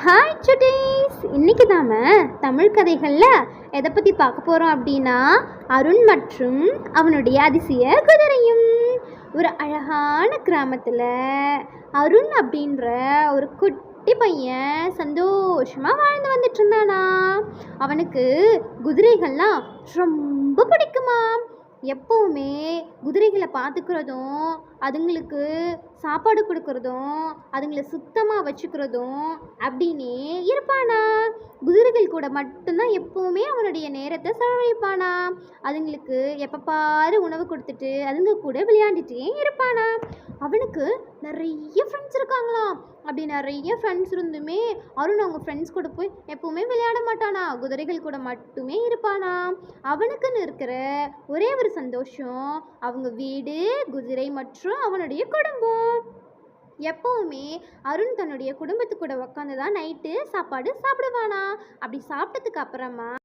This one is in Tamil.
ஹாய் சுட்டீஸ், இன்னைக்கு நாம தமிழ் கதைகளில் எதை பற்றி பார்க்க போகிறோம் அப்படின்னா அருண் மற்றும் அவனுடைய அதிசய குதிரையும். ஒரு அழகான கிராமத்தில் அருண் அப்படின்ற ஒரு குட்டி பையன் சந்தோஷமாக வாழ்ந்து வந்துட்டு இருந்தானா. அவனுக்கு குதிரைகள்லாம் ரொம்ப பிடிக்குமா. எப்போவுமே குதிரைகளை பார்த்துக்கிறதும், அதுங்களுக்கு சாப்பாடு கொடுக்கறதும், அதுங்களை சுத்தமாக வச்சுக்கிறதும் அப்படின்னே இருப்பானா. குதிரைகள் கூட மட்டும்தான் எப்போவுமே அவனுடைய நேரத்தை செலவழிப்பானா. அதுங்களுக்கு எப்போ பாரு உணவு கொடுத்துட்டு அதுங்க கூட விளையாண்டுட்டே இருப்பானா. அவனுக்கு நிறைய ஃப்ரெண்ட்ஸ் இருக்காங்களாம். அப்படி நிறைய ஃப்ரெண்ட்ஸ் இருந்துமே அருண் அவங்க ஃப்ரெண்ட்ஸ் கூட போய் எப்பவுமே விளையாட மாட்டானா. குதிரைகள் கூட மட்டுமே இருப்பானா. அவனுக்குன்னு இருக்கிற ஒரே ஒரு சந்தோஷம் அவங்க வீடு, குதிரை மற்றும் அவனுடைய குடும்பம். எப்பவுமே அருண் தன்னுடைய குடும்பத்து கூட உட்காந்து தான் நைட்டு சாப்பாடு சாப்பிடுவானா. அப்படி சாப்பிட்டதுக்கு அப்புறமா